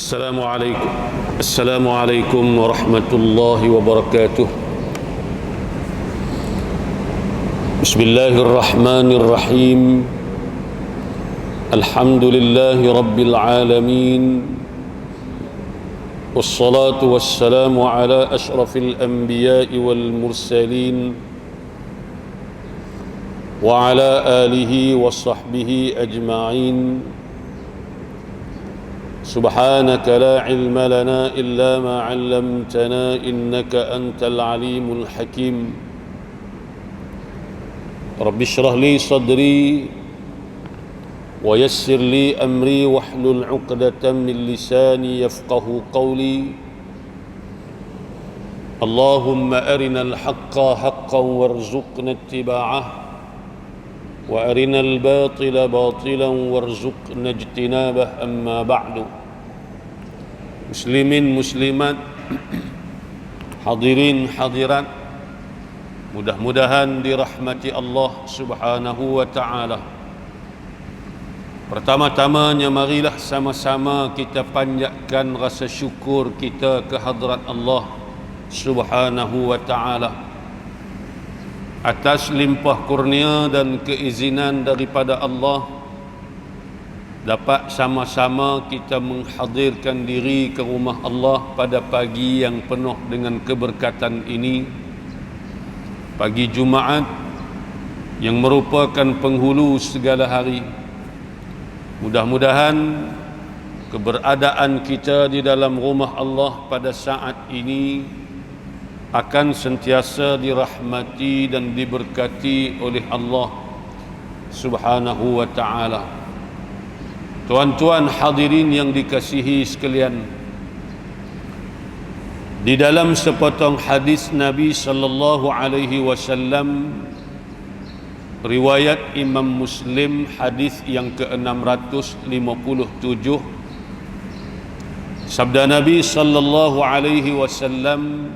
Assalamualaikum warahmatullahi wabarakatuh. Bismillahirrahmanirrahim. Alhamdulillahi rabbil alamin. Wassalatu wassalamu ala ashrafil anbiya'i wal mursalin wa ala alihi wa sahbihi ajma'in. Subhanaka la ilma lana illa ma 'allamtana innaka antal alimul hakim. Rabbi shrah li sadri wa yassir li amri wahlul 'uqdatam min lisani yafqahu qawli. Allahumma arinal haqqa haqqan warzuqna ittiba'ah wa arinal batila batilan warzuqna ijtinabah. Amma ba'du. Muslimin muslimat, hadirin hadirat, mudah-mudahan dirahmati Allah Subhanahu wa ta'ala. Pertama-tamanya marilah sama-sama kita panjatkan rasa syukur kita ke hadrat Allah Subhanahu wa ta'ala atas limpah kurnia dan keizinan daripada Allah dapat sama-sama kita menghadirkan diri ke rumah Allah pada pagi yang penuh dengan keberkatan ini, pagi Jumaat yang merupakan penghulu segala hari. Mudah-mudahan keberadaan kita di dalam rumah Allah pada saat ini akan sentiasa dirahmati dan diberkati oleh Allah Subhanahu wa ta'ala. Tuan-tuan hadirin yang dikasihi sekalian, di dalam sepotong hadis Nabi sallallahu alaihi wasallam riwayat Imam Muslim, hadis yang ke-657, sabda Nabi sallallahu alaihi wasallam,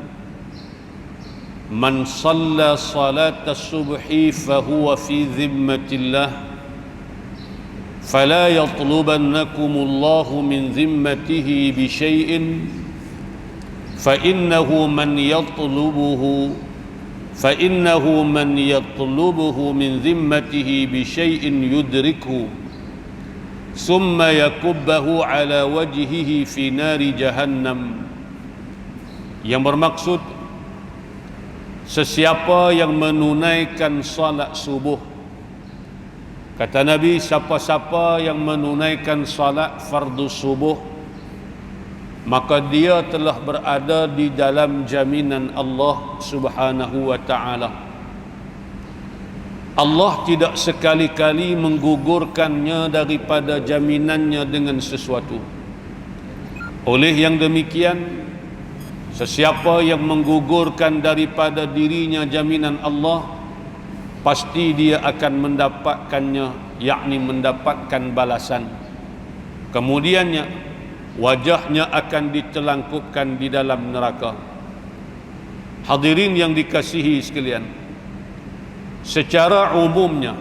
man shalla salata subhi fahuwa fi dhimmatillah فلا يطلبنكم الله من ذمته بشيء فإنه من يطلبه من ذمته بشيء يدركه ثم يكبه على وجهه في نار جهنم. Yang bermaksud, sesiapa yang menunaikan salat subuh, kata Nabi, siapa-siapa yang menunaikan salat fardu subuh, maka dia telah berada di dalam jaminan Allah Subhanahu wa ta'ala. Allah tidak sekali-kali menggugurkannya daripada jaminannya dengan sesuatu. Oleh yang demikian, sesiapa yang menggugurkan daripada dirinya jaminan Allah, pasti dia akan mendapatkannya, yakni mendapatkan balasan. Kemudiannya wajahnya akan ditelangkupkan di dalam neraka. Hadirin yang dikasihi sekalian, secara umumnya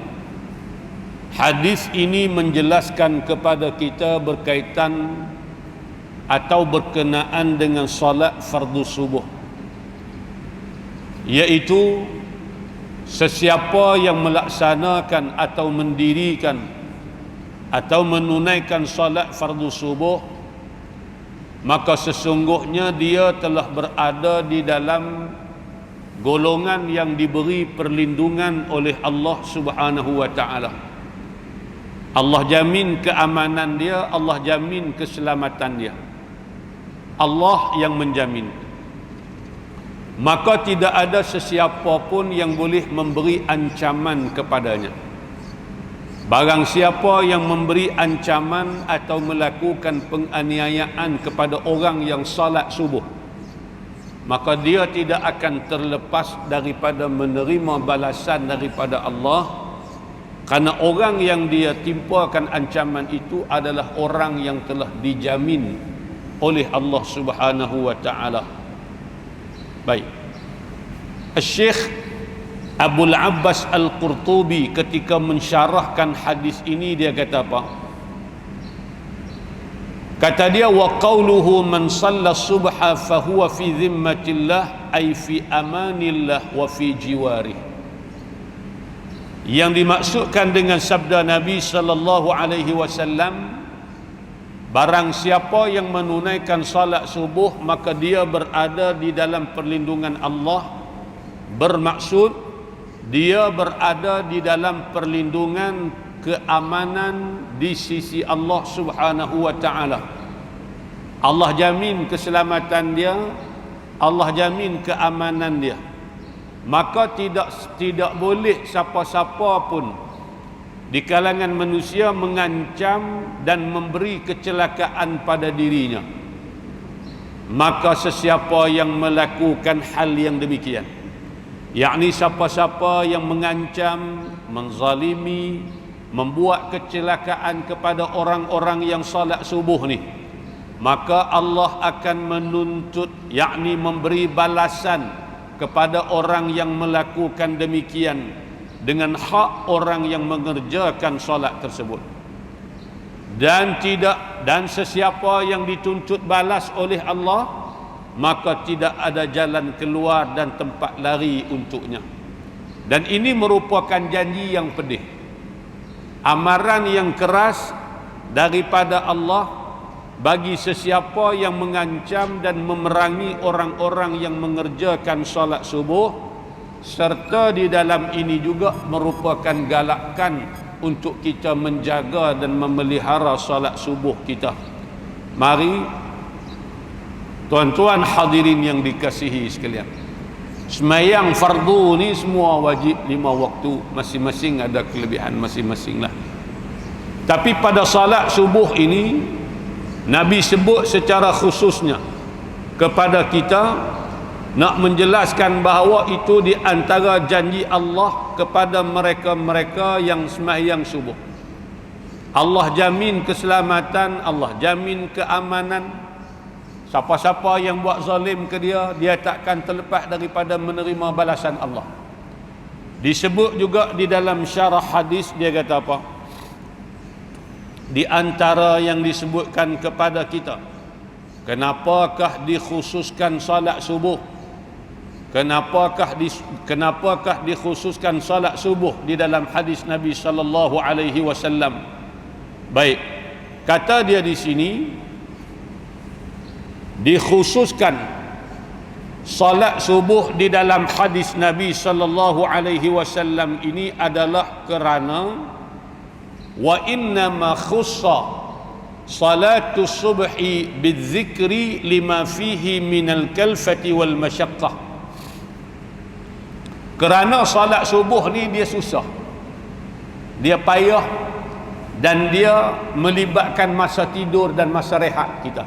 hadis ini menjelaskan kepada kita berkaitan atau berkenaan dengan salat fardu subuh, iaitu sesiapa yang melaksanakan atau mendirikan atau menunaikan salat fardu subuh, maka sesungguhnya dia telah berada di dalam golongan yang diberi perlindungan oleh Allah Subhanahu wa ta'ala. Allah jamin keamanan dia, Allah jamin keselamatan dia. Allah yang menjamin. Maka tidak ada sesiapa pun yang boleh memberi ancaman kepadanya. Barang siapa yang memberi ancaman atau melakukan penganiayaan kepada orang yang salat subuh, maka dia tidak akan terlepas daripada menerima balasan daripada Allah, kerana orang yang dia timpakan ancaman itu adalah orang yang telah dijamin oleh Allah Subhanahu wa ta'ala. Baik, Syekh Abul Abbas Al-Qurtubi ketika mensyarahkan hadis ini, dia kata apa? Kata dia, wa qauluhu man shalla subha fahuwa fi dhimmatillah ay fi amanillah wa fi jiwarih. Yang dimaksudkan dengan sabda Nabi sallallahu alaihi wasallam, barang siapa yang menunaikan salat subuh maka dia berada di dalam perlindungan Allah, bermaksud dia berada di dalam perlindungan keamanan di sisi Allah Subhanahu wa taala. Allah jamin keselamatan dia, Allah jamin keamanan dia. Maka tidak boleh siapa-siapa pun di kalangan manusia mengancam dan memberi kecelakaan pada dirinya. Maka sesiapa yang melakukan hal yang demikian, yakni siapa-siapa yang mengancam, menzalimi, membuat kecelakaan kepada orang-orang yang salat subuh ni, maka Allah akan menuntut, yakni memberi balasan kepada orang yang melakukan demikian dengan hak orang yang mengerjakan salat tersebut. Dan sesiapa yang dituntut balas oleh Allah, maka tidak ada jalan keluar dan tempat lari untuknya. Dan ini merupakan janji yang pedih, amaran yang keras daripada Allah bagi sesiapa yang mengancam dan memerangi orang-orang yang mengerjakan solat subuh, serta di dalam ini juga merupakan galakan untuk kita menjaga dan memelihara solat subuh kita. Mari tuan-tuan hadirin yang dikasihi sekalian, semayang fardu ni semua wajib 5 waktu, masing-masing ada kelebihan masing-masing lah. Tapi pada salat subuh ini Nabi sebut secara khususnya kepada kita, nak menjelaskan bahawa itu di antara janji Allah kepada mereka-mereka yang sembahyang subuh. Allah jamin keselamatan, Allah jamin keamanan. Siapa-siapa yang buat zalim ke dia, dia takkan terlepas daripada menerima balasan Allah. Disebut juga di dalam syarah hadis, dia kata apa? Di antara yang disebutkan kepada kita, kenapakah dikhususkan salat subuh? Kenapakah dikhususkan salat subuh di dalam hadis Nabi sallallahu alaihi wasallam? Baik, kata dia di sini dikhususkan salat subuh di dalam hadis Nabi sallallahu alaihi wasallam ini adalah kerana wa inna ma khussa salatu subhi bidzikri lima fihi minal kalfati wal masyaqqah. Kerana salat subuh ni dia susah, dia payah, dan dia melibatkan masa tidur dan masa rehat kita.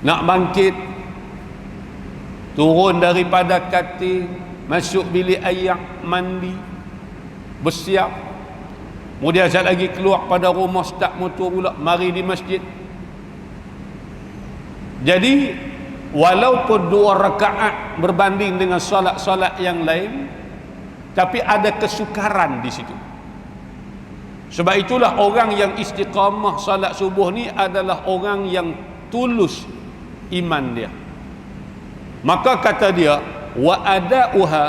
Nak bangkit, turun daripada katil, masuk bilik air, mandi, bersiap, kemudian sekejap lagi keluar pada rumah, start motor pula, mari di masjid. Jadi walaupun 2 rakaat berbanding dengan solat-solat yang lain, tapi ada kesukaran di situ. Sebab itulah orang yang istiqamah salat subuh ni adalah orang yang tulus iman dia. Maka kata dia, wa ada'uha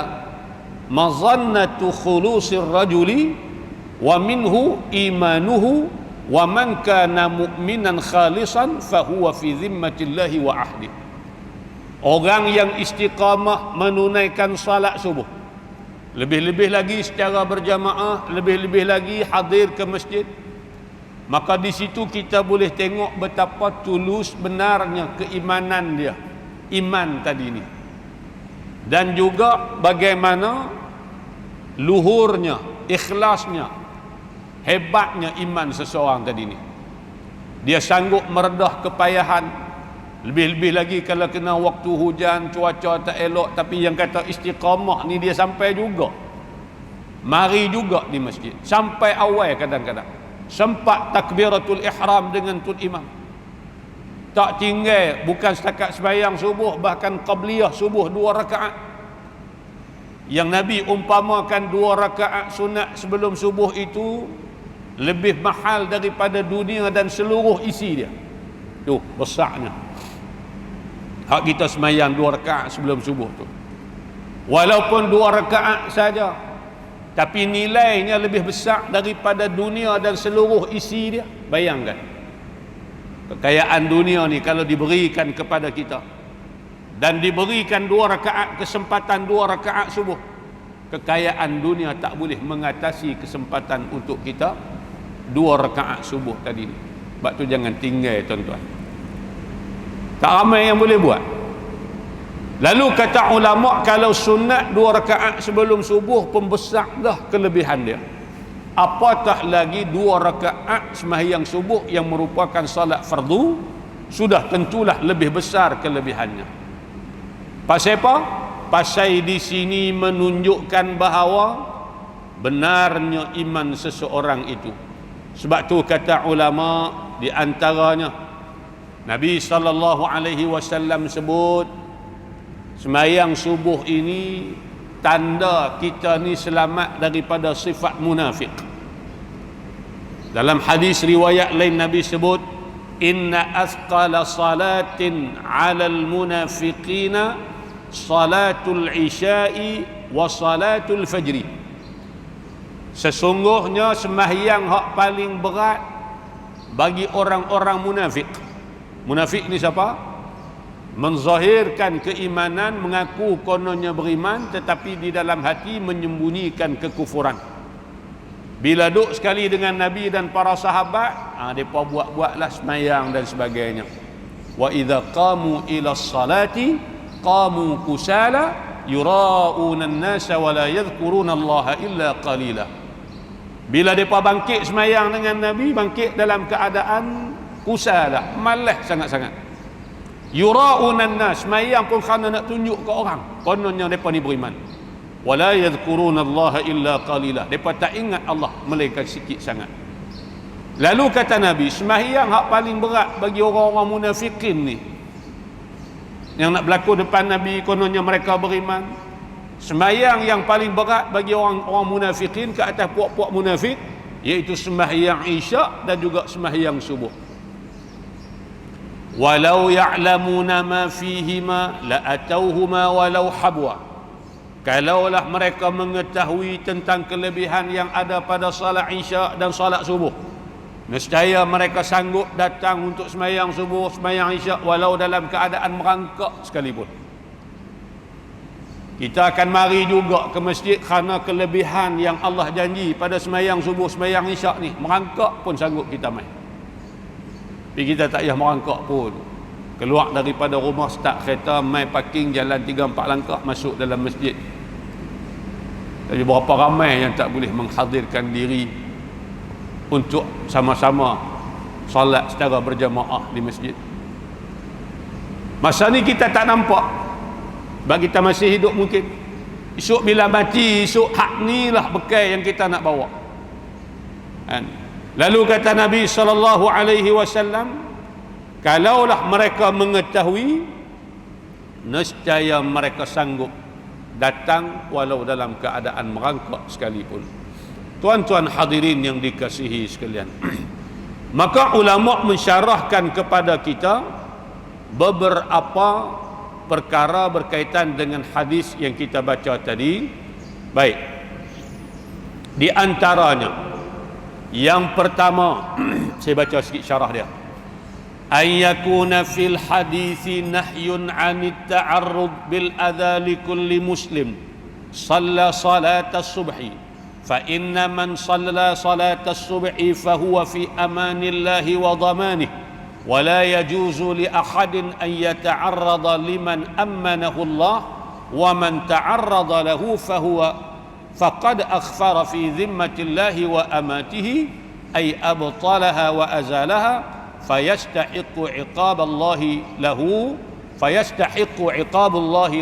mazannatu khulusir rajuli wa minhu imanuhu wa man kana mu'minan khalisan fahuwa fi zimmatillahi wa ahdi. Orang yang istiqamah menunaikan salat subuh, lebih-lebih lagi secara berjamaah, lebih-lebih lagi hadir ke masjid, maka di situ kita boleh tengok betapa tulus benarnya keimanan dia, iman tadi ni, dan juga bagaimana luhurnya, ikhlasnya, hebatnya iman seseorang tadi ni. Dia sanggup meredah kepayahan, lebih-lebih lagi kalau kena waktu hujan, cuaca tak elok, tapi yang kata istiqamah ni dia sampai juga, mari juga di masjid sampai awal, kadang-kadang sempat takbiratul ihram dengan tun imam, tak tinggal, bukan setakat sembahyang subuh, bahkan qabliyah subuh 2 rakaat. Yang Nabi umpamakan 2 rakaat sunat sebelum subuh itu lebih mahal daripada dunia dan seluruh isi dia. Tu besarnya hak kita semayang 2 rakaat sebelum subuh tu. Walaupun 2 rakaat saja, tapi nilainya lebih besar daripada dunia dan seluruh isi dia. Bayangkan kekayaan dunia ni kalau diberikan kepada kita dan diberikan 2 rakaat, kesempatan 2 rakaat subuh, kekayaan dunia tak boleh mengatasi kesempatan untuk kita 2 rakaat subuh tadi ni. Sebab tu jangan tinggal tuan-tuan. Tak ramai yang boleh buat. Lalu kata ulama, kalau sunat 2 rakaat sebelum subuh pun besar dah kelebihan dia, apatah lagi 2 rakaat sembahyang subuh yang merupakan salat fardu, sudah tentulah lebih besar kelebihannya. Pasal apa? Pasal di sini menunjukkan bahawa benarnya iman seseorang itu. Sebab tu kata ulama, di antaranya Nabi SAW sebut sembahyang subuh ini tanda kita ni selamat daripada sifat munafik. Dalam hadis riwayat lain Nabi sebut, inna athqala salatin 'alal munafiqina salatul isya'i wa salatul fajri. Sesungguhnya sembahyang hak paling berat bagi orang-orang munafik. Munafik ni siapa? Menzahirkan keimanan, mengaku kononnya beriman, tetapi di dalam hati menyembunyikan kekufuran. Bila duduk sekali dengan Nabi dan para sahabat, mereka buat-buatlah sembahyang dan sebagainya. Wa idza qamu ila salati qamu kusala yura'una an-nasa wa la yadhkuruna Allah illa qalila. Bila mereka bangkit sembahyang dengan Nabi, bangkit dalam keadaan kusala, malas sangat-sangat. Yura'una an-nas, sembahyang pun kerana nak tunjuk ke orang kononnya mereka ni beriman. Wa la yadhkuruna Allah illa qalila, mereka tak ingat Allah melainkan sikit sangat. Lalu kata Nabi, sembahyang hak paling berat bagi orang-orang munafikin ni, yang nak berlaku depan Nabi kononnya mereka beriman, sembahyang yang paling berat bagi orang-orang munafikin ke atas puak-puak munafik, iaitu sembahyang isyak dan juga sembahyang subuh. Walau ya'lamuna ma fihima la atauhuma walau habwa. Kalaulah mereka mengetahui tentang kelebihan yang ada pada salat isyak dan salat subuh, nescaya mereka sanggup datang untuk sembahyang subuh, sembahyang isyak, walau dalam keadaan merangkak sekalipun. Kita akan mari juga ke masjid kerana kelebihan yang Allah janji pada sembahyang subuh, sembahyang isyak ni. Merangkak pun sanggup kita mai. Tapi kita tak payah merangkak pun. Keluar daripada rumah, start kereta, mai parking, jalan 3-4 langkah, masuk dalam masjid. Tapi berapa ramai yang tak boleh menghadirkan diri untuk sama-sama solat secara berjamaah di masjid. Masa ni kita tak nampak, bagi kita masih hidup mungkin. Esok bila mati, esok hak ni lah bekal yang kita nak bawa. Lalu kata Nabi SAW, kalaulah mereka mengetahui, nescaya mereka sanggup datang walau dalam keadaan merangkak sekalipun. Tuan-tuan hadirin yang dikasihi sekalian, maka ulama mensyarahkan kepada kita beberapa perkara berkaitan dengan hadis yang kita baca tadi. Baik, di antaranya yang pertama, saya baca sikit syarah dia. Ayyakuna fil hadithi nahyun 'anit ta'arrud bil adha li kulli muslim shalla salat as-subhi fa inna man shalla salat as-subhi fa huwa fi amanillahi wa dhamanihi wa la yajuzu li ahadin an yata'arrada liman ammanahu Allah wa man ta'arrada lahu fa huwa faqad akhfara fi zimmatillahi wa amatihi ay abtalaha wa azalaha fayastahiqqu iqaballahi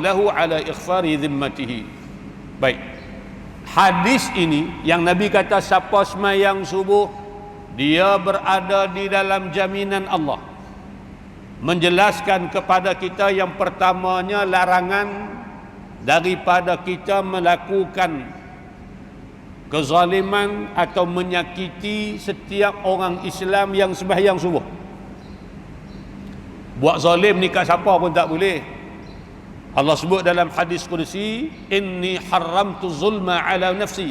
lahu ala ikhfari zimmatihi. Baik, hadis ini yang Nabi kata siapa sembahyang subuh dia berada di dalam jaminan Allah, menjelaskan kepada kita yang pertamanya larangan daripada kita melakukan kezaliman atau menyakiti setiap orang Islam yang sembahyang subuh. Buat zalim ni kat siapa pun tak boleh. Allah sebut dalam hadis qudsi, inni haramtu zulma ala nafsi,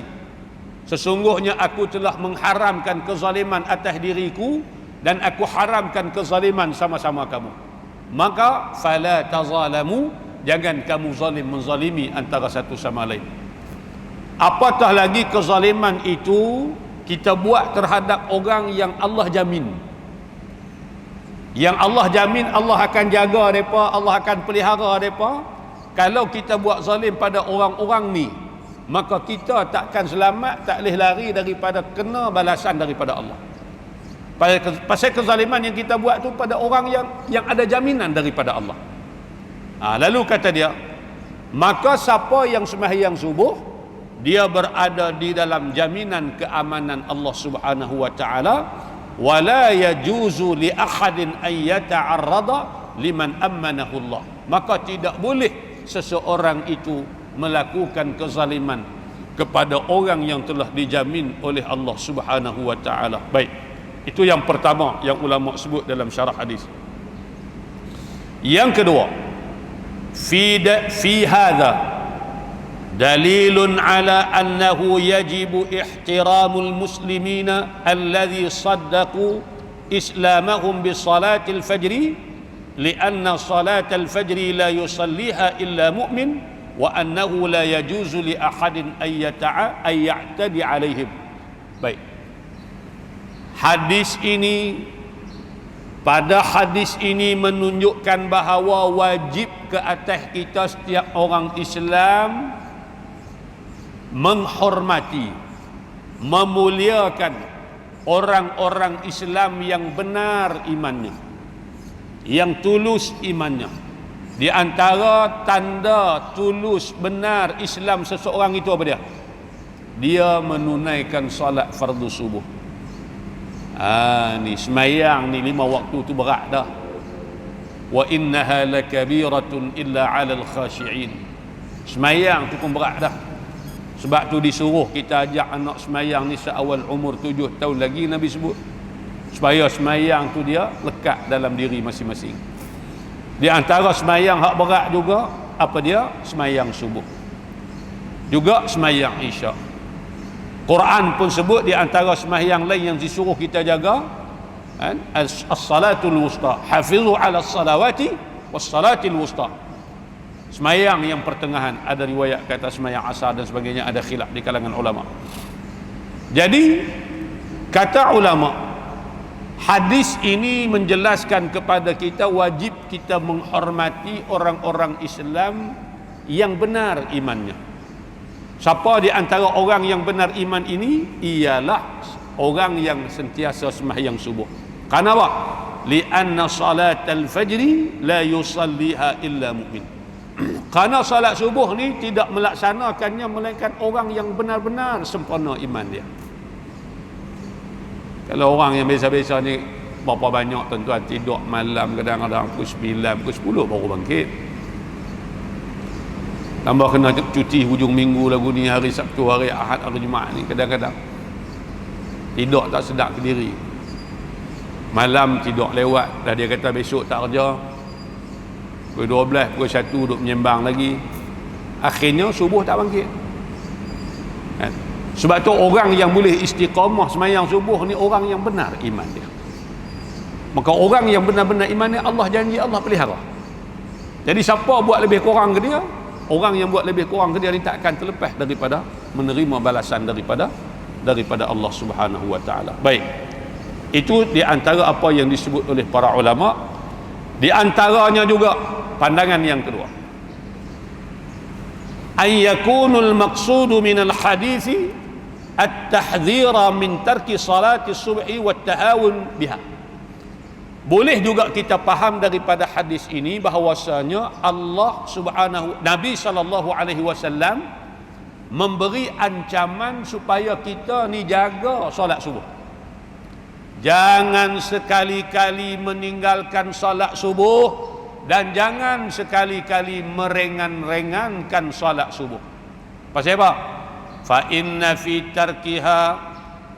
sesungguhnya aku telah mengharamkan kezaliman atas diriku dan aku haramkan kezaliman sama-sama kamu. Maka fala tazalamu, jangan kamu zalim menzalimi antara satu sama lain. Apatah lagi kezaliman itu kita buat terhadap orang yang Allah jamin. Yang Allah jamin Allah akan jaga mereka, Allah akan pelihara mereka. Kalau kita buat zalim pada orang-orang ni, maka kita takkan selamat, tak boleh lari daripada kena balasan daripada Allah. Pasal kezaliman yang kita buat tu pada orang yang ada jaminan daripada Allah. Lalu kata dia, maka siapa yang sembahyang subuh, dia berada di dalam jaminan keamanan Allah Subhanahu wa taala. Wala yajuzu li ahadin an yata'arrada liman ammanahu Allah. Maka tidak boleh seseorang itu melakukan kezaliman kepada orang yang telah dijamin oleh Allah Subhanahu wa taala. Baik, itu yang pertama yang ulama sebut dalam syarah hadis. Yang kedua, fi hadha dalilun ala annahu yajibu ihtiramul muslimina alladhi saddaqu islamahum bi salatil fajri lianna salatal fajri la yusalliha illa mu'min wa annahu la yajuzu li ahadin ay ya'tadi alaihim. Baik, hadis ini, pada hadis ini menunjukkan bahawa wajib ke atas kita setiap orang Islam menghormati, memuliakan orang-orang Islam yang benar imannya, yang tulus imannya. Di antara tanda tulus benar Islam seseorang itu apa dia? Dia menunaikan salat fardu subuh. Ni semayang ni 5 waktu tu berat dah. Wa innaha lakabiratun illa 'alal khashi'in. Semayang tu pun berat dah. Sebab tu disuruh kita ajak anak semayang ni seawal umur 7 tahun lagi, Nabi sebut, supaya semayang tu dia lekat dalam diri masing-masing. Di antara semayang hak berat juga apa dia? Semayang subuh, juga semayang isyak. Quran pun sebut di antara semayang lain yang disuruh kita jaga, as-salatul wusta, hafizu ala salawati was salatil wusta. Semayang yang pertengahan, ada riwayat kata semayang asar dan sebagainya, ada khilaf di kalangan ulama. Jadi kata ulama, hadis ini menjelaskan kepada kita wajib kita menghormati orang-orang Islam yang benar imannya. Siapa di antara orang yang benar iman ini? Ialah orang yang sentiasa sembahyang subuh. Kenapa? Lianna salatal fajri la yusalliha illa mu'min. Kerana salat subuh ni tidak melaksanakannya melainkan orang yang benar-benar sempurna iman dia. Kalau orang yang biasa-biasa ni, berapa banyak tuan-tuan tidur malam, kadang-kadang pukul 9, pukul 10 baru bangkit. Tambah kena cuti hujung minggu lagu ni, hari Sabtu, hari Ahad, hari Jumaat ni, kadang-kadang tidur tak sedap ke diri. Malam tidur lewat, dah dia kata besok tak kerja. Pukul 12, pukul 1 duduk menyembang lagi. Akhirnya subuh tak bangkit. Sebab tu orang yang boleh istiqamah semayang subuh ni orang yang benar iman dia. Maka orang yang benar-benar iman dia, Allah janji Allah pelihara. Jadi siapa buat lebih kurang ke dia, orang yang buat lebih kurang ke dia ni tak akan terlepas daripada menerima balasan daripada Allah Subhanahu wa taala. Baik, itu di antara apa yang disebut oleh para ulama. Di antaranya juga pandangan yang kedua, ay yakunul maqsudu minal hadithi at-tahdhira min tarki salati subhi wat tahawun biha. Boleh juga kita faham daripada hadis ini bahawasanya Allah Subhanahu, Nabi sallallahu alaihi wasallam memberi ancaman supaya kita ni jaga solat subuh. Jangan sekali-kali meninggalkan solat subuh dan jangan sekali-kali merengan-rengankan solat subuh. Pasal apa? fa inna fi tarkiha,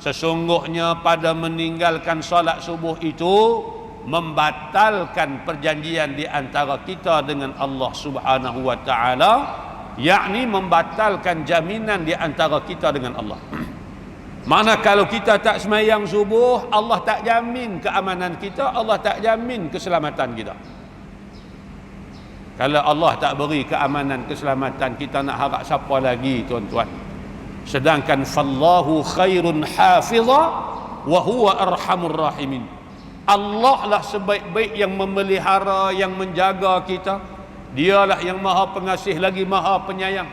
sesungguhnya pada meninggalkan solat subuh itu membatalkan perjanjian di antara kita dengan Allah Subhanahu wa taala, yakni membatalkan jaminan di antara kita dengan Allah. Mana kalau kita tak semayang subuh, Allah tak jamin keamanan kita, Allah tak jamin keselamatan kita. Kalau Allah tak beri keamanan, keselamatan, kita nak harap siapa lagi, tuan-tuan? Sedangkan fallahu khairun hafiza wa huwa arhamur rahimin. Allah lah sebaik-baik yang memelihara, yang menjaga kita. Dialah yang maha pengasih lagi maha penyayang.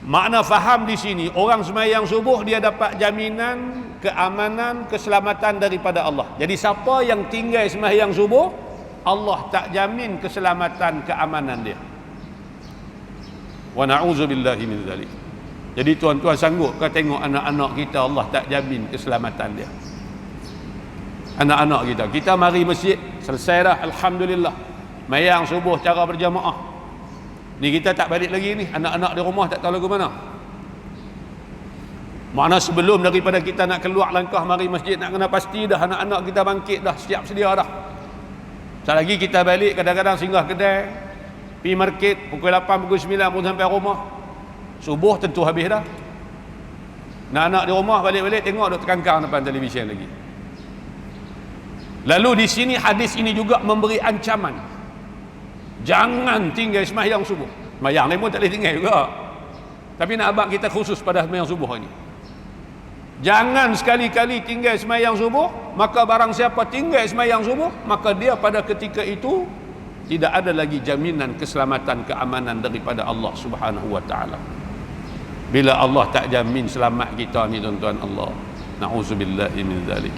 Makna faham di sini, orang semayang subuh dia dapat jaminan keamanan, keselamatan daripada Allah. Jadi siapa yang tinggal semayang subuh, Allah tak jamin keselamatan, keamanan dia. Wa na'udzubillahi min dzalik. Jadi tuan-tuan sanggup ke tengok anak-anak kita Allah tak jamin keselamatan dia? Anak-anak kita mari masjid, selesai dah, alhamdulillah, mayang subuh cara berjamaah. Ni kita tak balik lagi ni, anak-anak di rumah tak tahu lagu mana. Makna sebelum daripada kita nak keluar langkah mari masjid, nak kena pasti dah anak-anak kita bangkit dah, siap sedia dah. Sekali lagi kita balik, kadang-kadang singgah kedai, pergi market pukul 8, pukul 9 pun sampai rumah. Subuh tentu habis dah. Anak-anak di rumah balik-balik tengok duk terkangkang depan televisyen lagi. Lalu di sini hadis ini juga memberi ancaman. Jangan tinggal sembahyang subuh. Sembahyang ni pun tak boleh tinggal juga. Tapi nak abang kita khusus pada sembahyang subuh ini. Jangan sekali-kali tinggal sembahyang subuh, maka barang siapa tinggal sembahyang subuh, maka dia pada ketika itu tidak ada lagi jaminan keselamatan, keamanan daripada Allah Subhanahu wa taala. Bila Allah tak jamin selamat kita ni tuan-tuan, Allah, na'udzubillahi min dzalik.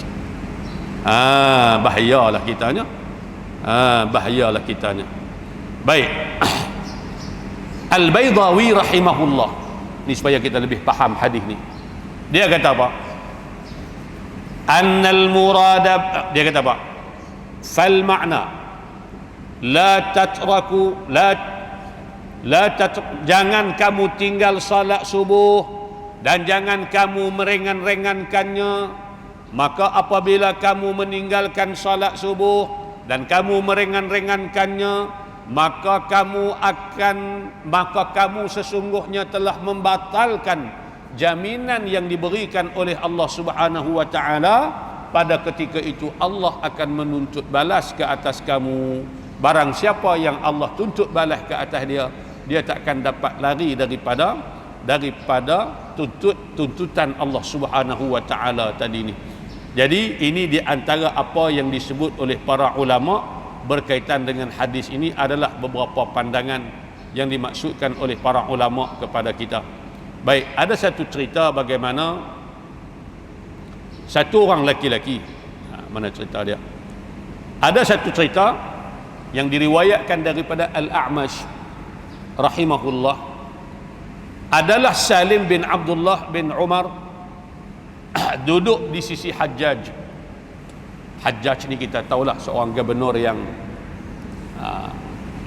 Bahayalah kitanya. Bahayalah kitanya. Baik. Al-Baydawi rahimahullah, ni supaya kita lebih faham hadis ni. Dia kata apa? Annal murada, dia kata apa? Fal ma'na la tatraku jangan kamu tinggal salat subuh dan jangan kamu merengan-rengankannya. Maka apabila kamu meninggalkan salat subuh dan kamu merengan-rengankannya, maka kamu sesungguhnya telah membatalkan jaminan yang diberikan oleh Allah Subhanahu wa taala. Pada ketika itu Allah akan menuntut balas ke atas kamu. Barang siapa yang Allah tuntut balas ke atas dia, dia takkan dapat lari daripada tuntutan Allah Subhanahu wa taala tadi ni. Jadi ini di antara apa yang disebut oleh para ulama berkaitan dengan hadis ini adalah beberapa pandangan yang dimaksudkan oleh para ulama kepada kita. Baik, ada satu cerita bagaimana satu orang laki-laki, mana cerita dia? Ada satu cerita yang diriwayatkan daripada Al-A'mash rahimahullah, adalah Salim bin Abdullah bin Umar duduk di sisi Hajjaj. Hajjaj ni kita tahulah seorang gubernur yang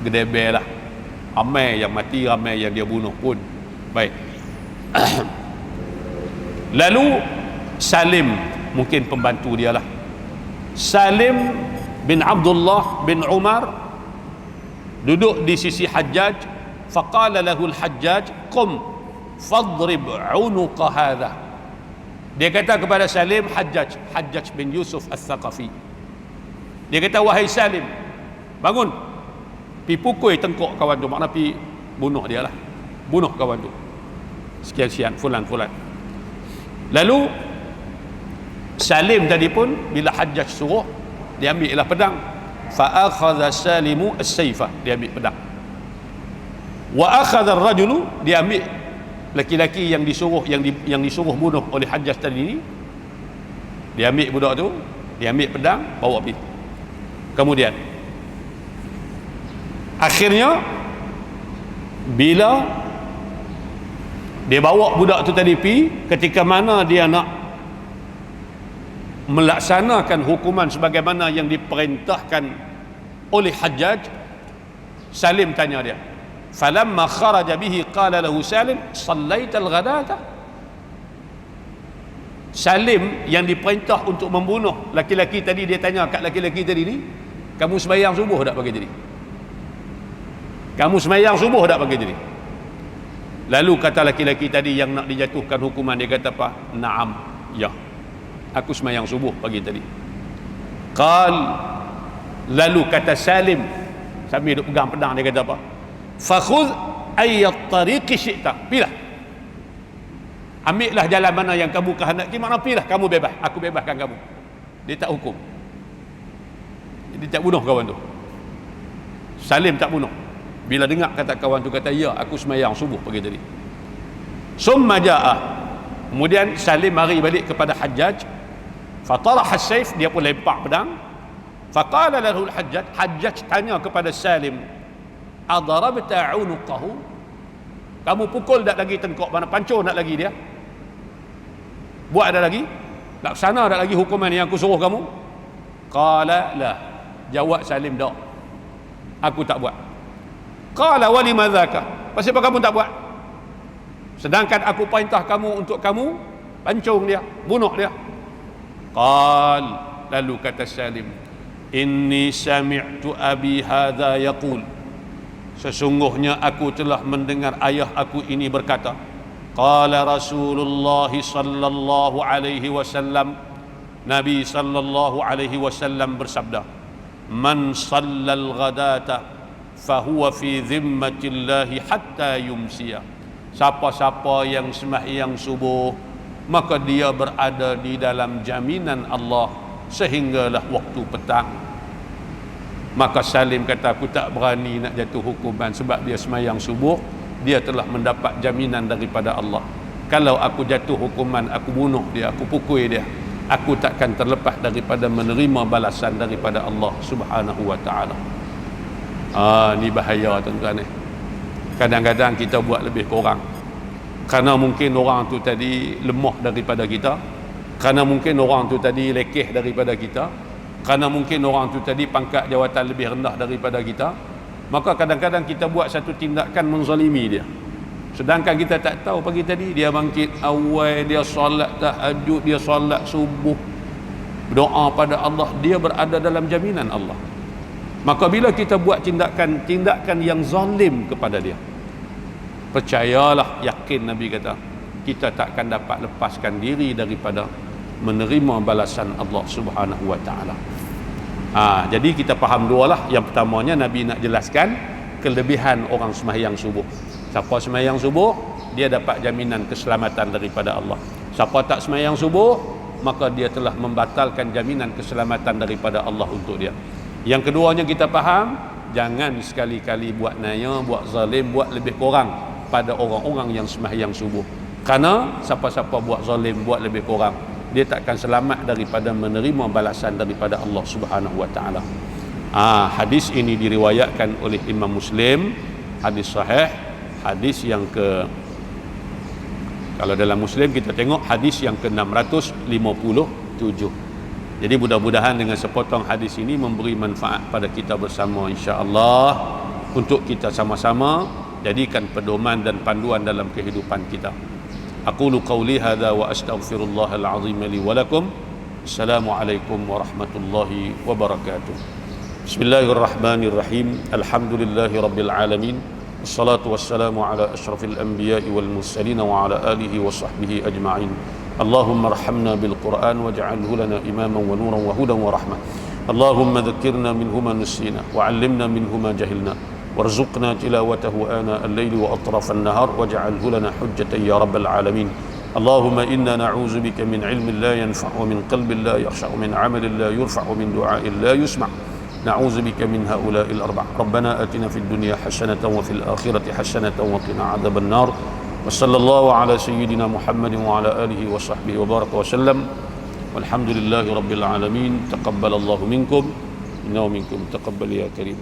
gedebe lah, ramai yang mati, ramai yang dia bunuh pun. Baik. Lalu Salim, mungkin pembantu dia lah, Salim bin Abdullah bin Umar duduk di sisi Hajjaj. Faqala lahu al-Hajjaj, qum fadrib unuqa hadha. Dia kata kepada Salim, Hajjaj bin Yusuf al-Thaqafi, dia kata, wahai Salim, bangun, pi pukul tengkok kawan tu, makna pi bunuh dia lah, bunuh kawan tu, sekian-sekian, fulan. Lalu Salim tadi pun bila Hajjaj suruh, dia ambil lah pedang. Fa akhadha Salimu as-sayfa, dia ambil pedang. Wa akhadha ar-rajulu, dia ambil laki-laki yang disuruh bunuh oleh Hajjaj tadi ni, dia ambil budak tu, dia ambil pedang, bawa pergi. Kemudian akhirnya bila dia bawa budak tu tadi pergi, ketika mana dia nak melaksanakan hukuman sebagaimana yang diperintahkan oleh Hajjaj, Salim tanya dia, falamma kharaja bihi qala lahu Salim sallaita al-ghadata. Salim yang diperintah untuk membunuh laki-laki tadi, dia tanya kat laki-laki tadi ni, kamu sembahyang subuh tak pagi tadi? Kamu sembahyang subuh tak pagi tadi? Lalu kata laki-laki tadi yang nak dijatuhkan hukuman, dia kata apa? Naam, ya, aku sembahyang subuh pagi tadi. Lalu kata Salim sambil duk pegang pedang, dia kata apa? Fakhudh ayyat tariqi syi'ta, pilih, ambillah jalan mana yang kamu kehendaki, makna pilih, kamu bebas, aku bebaskan kamu. Dia tak hukum, dia tak bunuh kawan tu. Salim tak bunuh. Bila dengar kata kawan tu kata, ya, aku sembahyang subuh pagi tadi. Summa ja'a, kemudian Salim mari balik kepada Hajjaj. Fataraha as-sayf, dia pun lempar pedang. Faqala lahu al-Hajjaj, Hajjaj tanya kepada Salim, adarabta unuqahu, kamu pukul tak lagi tengkok, mana pancur tak lagi dia? Buat ada lagi? Laksana tak lagi hukuman yang aku suruh kamu? Qala la, jawab Salim, tak, aku tak buat. Qala wa limadhaka, pasal apa kamu tak buat? Sedangkan aku perintah kamu untuk kamu pancung dia, bunuh dia. Lalu kata Salim, inni sami'tu abi hadha yaqul, sesungguhnya aku telah mendengar ayah aku ini berkata, qala Rasulullah sallallahu alaihi wasallam, Nabi sallallahu alaihi wasallam bersabda, man sallal ghadata fahuwa fi zimmatillahi hatta yumsiya, siapa-siapa yang sembahyang subuh maka dia berada di dalam jaminan Allah sehinggalah waktu petang. Maka Salim kata, aku tak berani nak jatuh hukuman sebab dia sembahyang subuh, dia telah mendapat jaminan daripada Allah. Kalau aku jatuh hukuman, aku bunuh dia, aku pukul dia, aku takkan terlepas daripada menerima balasan daripada Allah Subhanahu wa taala. Ni bahaya tuan-tuan ni. Kadang-kadang kita buat lebih kurang, kerana mungkin orang tu tadi lemah daripada kita, kerana mungkin orang tu tadi lekeh daripada kita, kerana mungkin orang tu tadi pangkat jawatan lebih rendah daripada kita, maka kadang-kadang kita buat satu tindakan menzalimi dia. Sedangkan kita tak tahu pagi tadi dia bangkit awal, dia solat tahajud, dia solat subuh, berdoa pada Allah, dia berada dalam jaminan Allah. Maka bila kita buat tindakan yang zalim kepada dia, percayalah, yakin Nabi kata, kita takkan dapat lepaskan diri daripada menerima balasan Allah Subhanahu wa taala. Jadi kita faham dua lah. Yang pertamanya Nabi nak jelaskan kelebihan orang sembahyang subuh. Siapa sembahyang subuh, dia dapat jaminan keselamatan daripada Allah. Siapa tak sembahyang subuh, maka dia telah membatalkan jaminan keselamatan daripada Allah untuk dia. Yang keduanya kita faham, jangan sekali-kali buat naya, buat zalim, buat lebih kurang pada orang-orang yang sembahyang subuh. Kerana siapa-siapa buat zalim, buat lebih kurang, dia takkan selamat daripada menerima balasan daripada Allah Subhanahu wa taala. Hadis ini diriwayatkan oleh Imam Muslim, hadis sahih, hadis yang kalau dalam Muslim kita tengok hadis yang ke-657. Jadi mudah-mudahan dengan sepotong hadis ini memberi manfaat pada kita bersama, insya-Allah, untuk kita sama-sama jadikan pedoman dan panduan dalam kehidupan kita. Aqulu qawli hadza wa astaghfirullahal azim li wa lakum. Assalamualaikum warahmatullahi wabarakatuh. Bismillahirrahmanirrahim. Alhamdulillahirabbil alamin. Wassalatu wassalamu ala asyrafil anbiya'i wal mursalin wa ala alihi wa sahbihi ajma'in. Allahumma arhamna bil Qur'an waj'alhu lana imaman wa nuran wa hudan wa rahmah. Allahumma dhakkirna minhu ma nasina wa 'allimna minhu ma jahilna warzuqna tilawatahu ana al-layli wa atraf an-nahar waj'alhu lana hujjatan ya rabbal alamin. Allahumma inna na'udzu bika min 'ilmin la yanfa' wa min qalbin la yakhsha' wa min 'amalin la yurfa' wa min du'a'in la yusma'. Na'udzu bika min ha'ula'il arba'. Rabbana atina fid dunya hasanatan wa fil akhirati hasanatan wa qina 'adzaban nar. وصلى الله على سيدنا محمد وعلى آله وصحبه وبارك وسلم والحمد لله رب العالمين. تقبل الله منكم إنه منكم تقبل يا كريم.